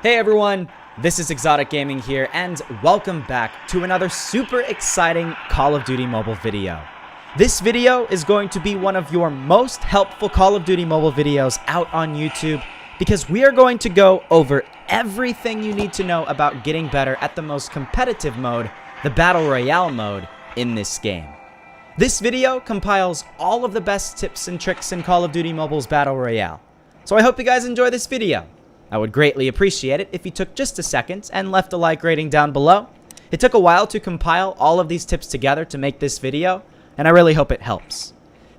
Hey everyone, this is Exotic Gaming here, and welcome back to another super exciting Call of Duty mobile video. This video is going to be one of your most helpful Call of Duty mobile videos out on YouTube, because we are going to go over everything you need to know about getting better at the most competitive mode, the Battle Royale mode, in this game. This video compiles all of the best tips and tricks in Call of Duty Mobile's Battle Royale. So I hope you guys enjoy this video. I would greatly appreciate it if you took just a second and left a like rating down below. It took a while to compile all of these tips together to make this video, and I really hope it helps.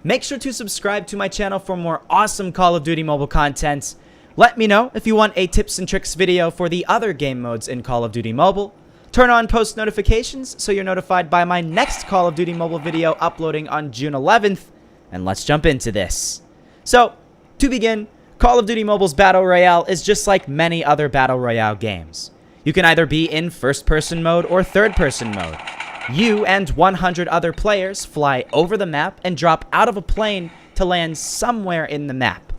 Make sure to subscribe to my channel for more awesome Call of Duty mobile content. Let me know if you want a tips and tricks video for the other game modes in Call of Duty Mobile. Turn on post notifications so you're notified by my next Call of Duty mobile video uploading on June 11th, and let's jump into this. So, to begin, Call of Duty Mobile's Battle Royale is just like many other Battle Royale games. You can either be in first-person mode or third-person mode. You and 100 other players fly over the map and drop out of a plane to land somewhere in the map.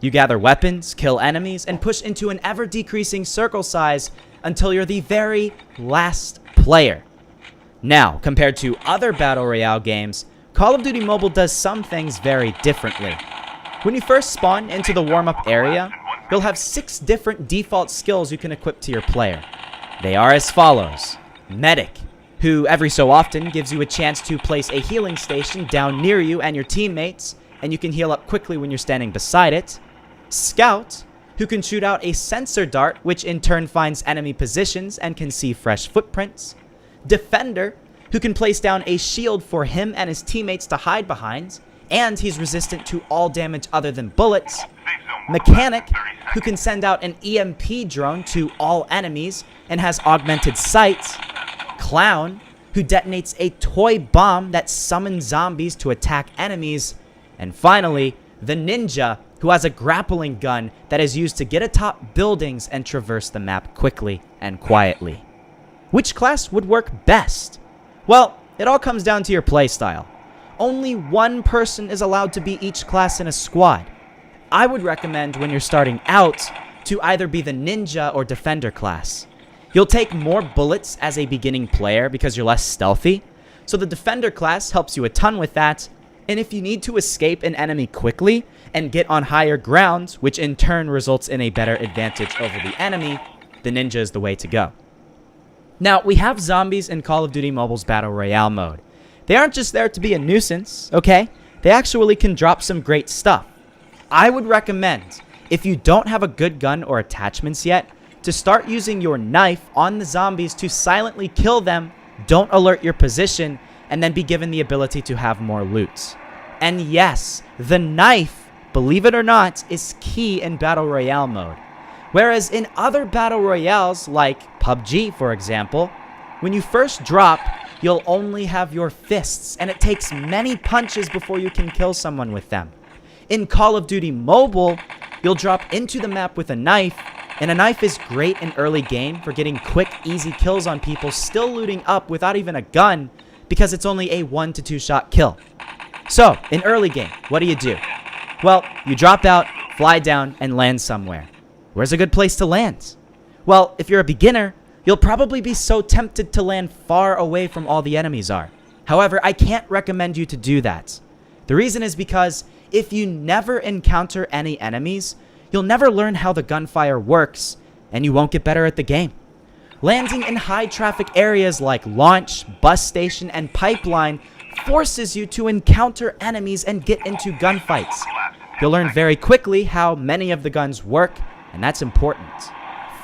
You gather weapons, kill enemies, and push into an ever-decreasing circle size until you're the very last player. Now, compared to other Battle Royale games, Call of Duty Mobile does some things very differently. When you first spawn into the warm-up area, you'll have 6 different default skills you can equip to your player. They are as follows: Medic, who every so often gives you a chance to place a healing station down near you and your teammates, and you can heal up quickly when you're standing beside it. Scout, who can shoot out a sensor dart, which in turn finds enemy positions and can see fresh footprints. Defender, who can place down a shield for him and his teammates to hide behind, and he's resistant to all damage other than bullets. Mechanic, who can send out an EMP drone to all enemies and has augmented sight. Clown, who detonates a toy bomb that summons zombies to attack enemies. And finally, the Ninja, who has a grappling gun that is used to get atop buildings and traverse the map quickly and quietly. Which class would work best? Well, it all comes down to your playstyle. Only one person is allowed to be each class in a squad. I would recommend when you're starting out to either be the Ninja or Defender class. You'll take more bullets as a beginning player because you're less stealthy, so the Defender class helps you a ton with that, and if you need to escape an enemy quickly and get on higher ground, which in turn results in a better advantage over the enemy, the Ninja is the way to go. Now, we have zombies in Call of Duty Mobile's Battle Royale mode. They aren't just there to be a nuisance, okay? They actually can drop some great stuff. I would recommend, if you don't have a good gun or attachments yet, to start using your knife on the zombies to silently kill them, don't alert your position, and then be given the ability to have more loot. And yes, the knife, believe it or not, is key in Battle Royale mode. Whereas in other Battle Royales, like PUBG for example, when you first drop, you'll only have your fists, and it takes many punches before you can kill someone with them. In Call of Duty Mobile, you'll drop into the map with a knife, and a knife is great in early game for getting quick, easy kills on people still looting up without even a gun, because it's only a 1 to 2 shot kill. So, in early game, what do? Well, you drop out, fly down, and land somewhere. Where's a good place to land? Well, if you're a beginner, you'll probably be so tempted to land far away from all the enemies are. However, I can't recommend you to do that. The reason is because if you never encounter any enemies, you'll never learn how the gunfire works, and you won't get better at the game. Landing in high traffic areas like launch, bus station, and pipeline forces you to encounter enemies and get into gunfights. You'll learn very quickly how many of the guns work, and that's important.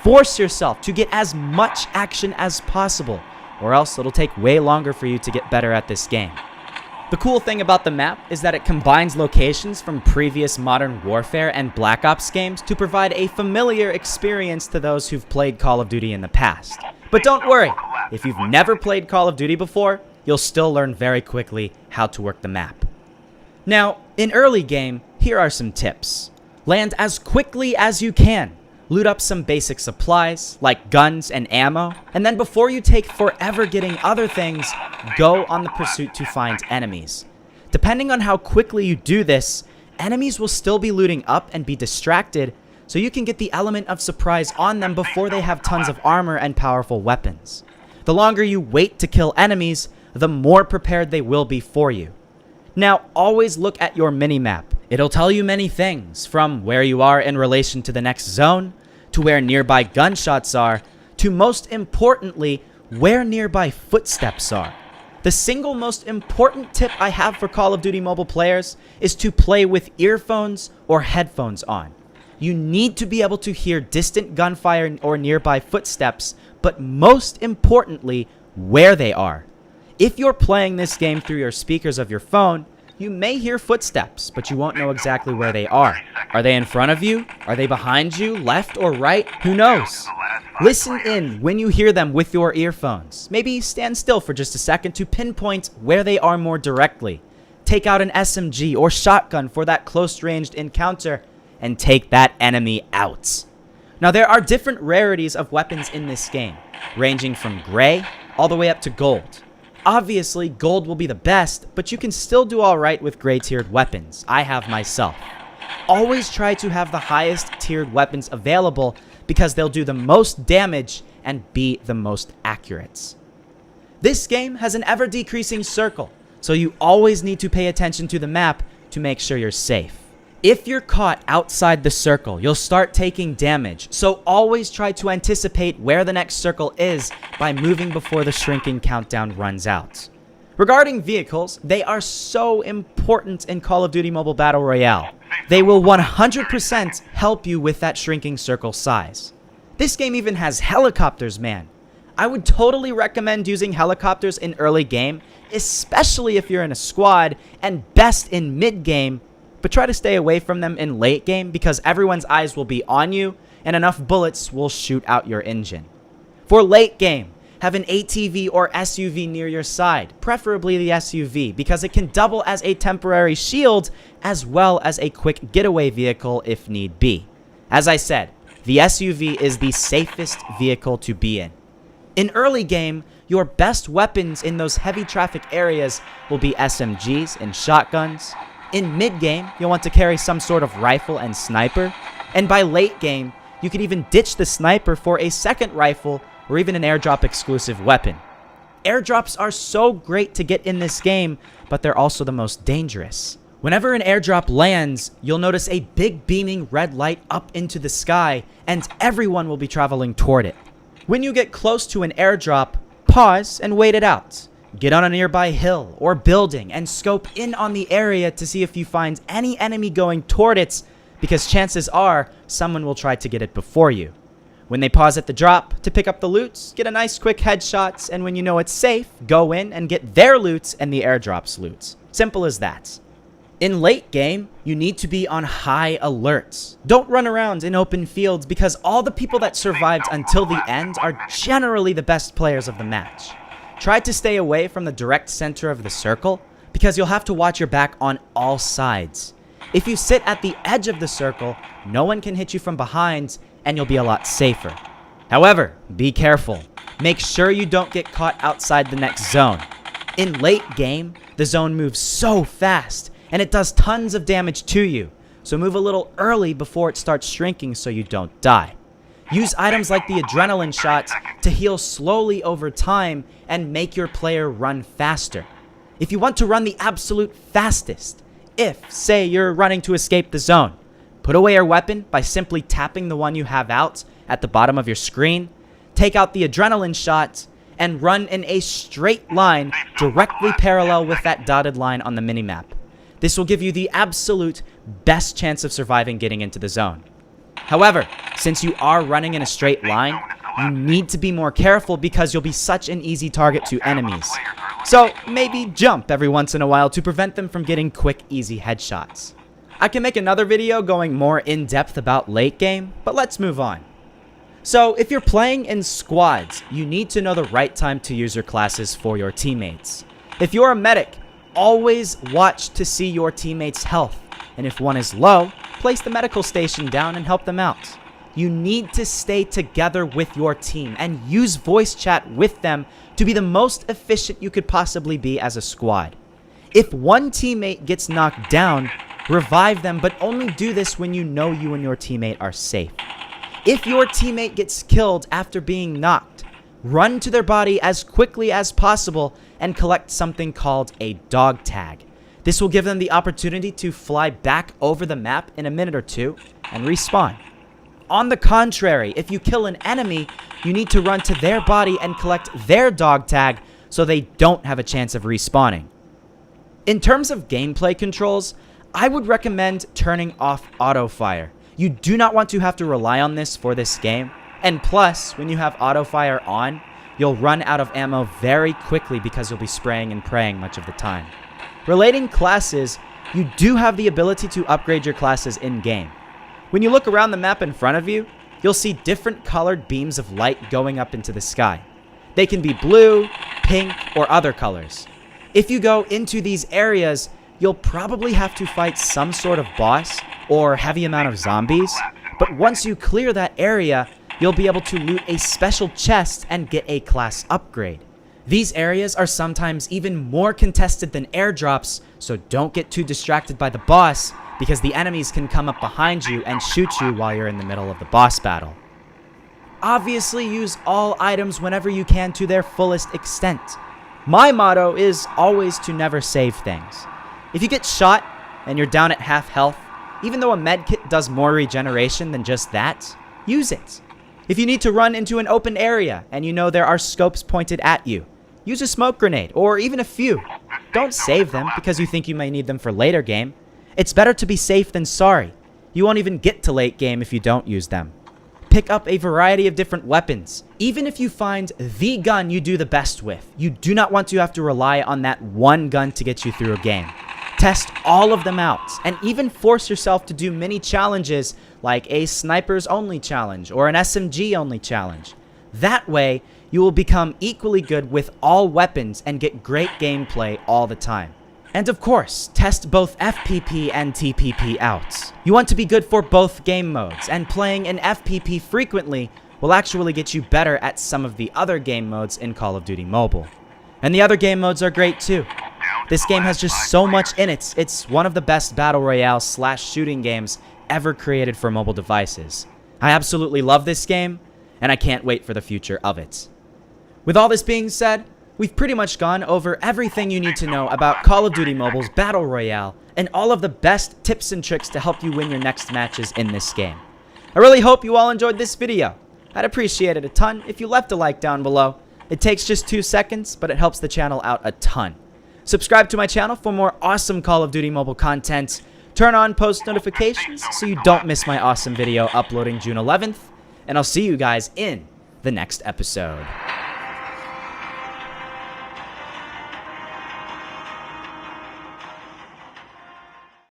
Force yourself to get as much action as possible, or else it'll take way longer for you to get better at this game. The cool thing about the map is that it combines locations from previous Modern Warfare and Black Ops games to provide a familiar experience to those who've played Call of Duty in the past. But don't worry, if you've never played Call of Duty before, you'll still learn very quickly how to work the map. Now, in early game, here are some tips. Land as quickly as you can. Loot up some basic supplies, like guns and ammo, and then before you take forever getting other things, go on the pursuit to find enemies. Depending on how quickly you do this, enemies will still be looting up and be distracted, so you can get the element of surprise on them before they have tons of armor and powerful weapons. The longer you wait to kill enemies, the more prepared they will be for you. Now, always look at your minimap. It'll tell you many things, from where you are in relation to the next zone, to where nearby gunshots are, to most importantly, where nearby footsteps are. The single most important tip I have for Call of Duty mobile players is to play with earphones or headphones on. You need to be able to hear distant gunfire or nearby footsteps, but most importantly, where they are. If you're playing this game through your speakers of your phone, you may hear footsteps, but you won't know exactly where they are. Are they in front of you? Are they behind you, left or right? Who knows? Listen in when you hear them with your earphones. Maybe stand still for just a second to pinpoint where they are more directly. Take out an SMG or shotgun for that close-ranged encounter and take that enemy out. Now, there are different rarities of weapons in this game, ranging from gray all the way up to gold. Obviously, gold will be the best, but you can still do alright with gray-tiered weapons. I have myself. Always try to have the highest tiered weapons available because they'll do the most damage and be the most accurate. This game has an ever-decreasing circle, so you always need to pay attention to the map to make sure you're safe. If you're caught outside the circle, you'll start taking damage, so always try to anticipate where the next circle is by moving before the shrinking countdown runs out. Regarding vehicles, they are so important in Call of Duty Mobile Battle Royale. They will 100% help you with that shrinking circle size. This game even has helicopters, man. I would totally recommend using helicopters in early game, especially if you're in a squad, and best in mid-game, but try to stay away from them in late game because everyone's eyes will be on you and enough bullets will shoot out your engine. For late game, have an ATV or SUV near your side, preferably the SUV, because it can double as a temporary shield as well as a quick getaway vehicle if need be. As I said, the SUV is the safest vehicle to be in. In early game, your best weapons in those heavy traffic areas will be SMGs and shotguns. In mid-game, you'll want to carry some sort of rifle and sniper, and by late game, you could even ditch the sniper for a second rifle or even an airdrop exclusive weapon. Airdrops are so great to get in this game, but they're also the most dangerous. Whenever an airdrop lands, you'll notice a big beaming red light up into the sky, and everyone will be traveling toward it. When you get close to an airdrop, pause and wait it out. Get on a nearby hill or building and scope in on the area to see if you find any enemy going toward it, because chances are someone will try to get it before you. When they pause at the drop to pick up the loot, get a nice quick headshot, and when you know it's safe, go in and get their loot and the airdrop's loot. Simple as that. In late game, you need to be on high alert. Don't run around in open fields because all the people that survived until the end are generally the best players of the match. Try to stay away from the direct center of the circle because you'll have to watch your back on all sides. If you sit at the edge of the circle, no one can hit you from behind and you'll be a lot safer. However, be careful. Make sure you don't get caught outside the next zone. In late game, the zone moves so fast and it does tons of damage to you, so move a little early before it starts shrinking so you don't die. Use items like the adrenaline shot to heal slowly over time and make your player run faster. If you want to run the absolute fastest, if, say, you're running to escape the zone, put away your weapon by simply tapping the one you have out at the bottom of your screen, take out the adrenaline shot, and run in a straight line directly parallel with that dotted line on the minimap. This will give you the absolute best chance of surviving getting into the zone. However, since you are running in a straight line, you need to be more careful because you'll be such an easy target to enemies. So maybe jump every once in a while to prevent them from getting quick, easy headshots. I can make another video going more in depth about late game, but let's move on. So if you're playing in squads, you need to know the right time to use your classes for your teammates. If you're a medic, always watch to see your teammates' health, and if one is low, place the medical station down and help them out. You need to stay together with your team and use voice chat with them to be the most efficient you could possibly be as a squad. If one teammate gets knocked down, Revive them, but only do this when you know you and your teammate are safe. If your teammate gets killed after being knocked, run to their body as quickly as possible and collect something called a dog tag. This will give them the opportunity to fly back over the map in a minute or two and respawn. On the contrary, if you kill an enemy, you need to run to their body and collect their dog tag so they don't have a chance of respawning. In terms of gameplay controls, I would recommend turning off auto fire. You do not want to have to rely on this for this game. And plus, when you have auto fire on, you'll run out of ammo very quickly because you'll be spraying and praying much of the time. Relating classes, you do have the ability to upgrade your classes in-game. When you look around the map in front of you, you'll see different colored beams of light going up into the sky. They can be blue, pink, or other colors. If you go into these areas, you'll probably have to fight some sort of boss or heavy amount of zombies, but once you clear that area, you'll be able to loot a special chest and get a class upgrade. These areas are sometimes even more contested than airdrops, so don't get too distracted by the boss because the enemies can come up behind you and shoot you while you're in the middle of the boss battle. Obviously, use all items whenever you can to their fullest extent. My motto is always to never save things. If you get shot and you're down at half health, even though a medkit does more regeneration than just that, use it. If you need to run into an open area and you know there are scopes pointed at you, use a smoke grenade or even a few. Don't save them because you think you may need them for later game. It's better to be safe than sorry. You won't even get to late game if you don't use them. Pick up a variety of different weapons. Even if you find the gun you do the best with, you do not want to have to rely on that one gun to get you through a game. Test all of them out, and even force yourself to do mini challenges like a snipers only challenge or an SMG only challenge. That way, you will become equally good with all weapons and get great gameplay all the time. And of course, test both FPP and TPP out. You want to be good for both game modes, and playing an FPP frequently will actually get you better at some of the other game modes in Call of Duty Mobile. And the other game modes are great too. This game has just so much in it. It's one of the best battle royale / shooting games ever created for mobile devices. I absolutely love this game, and I can't wait for the future of it. With all this being said, we've pretty much gone over everything you need to know about Call of Duty Mobile's Battle Royale and all of the best tips and tricks to help you win your next matches in this game. I really hope you all enjoyed this video. I'd appreciate it a ton if you left a like down below. It takes just 2 seconds, but it helps the channel out a ton. Subscribe to my channel for more awesome Call of Duty Mobile content. Turn on post notifications so you don't miss my awesome video uploading June 11th. And I'll see you guys in the next episode.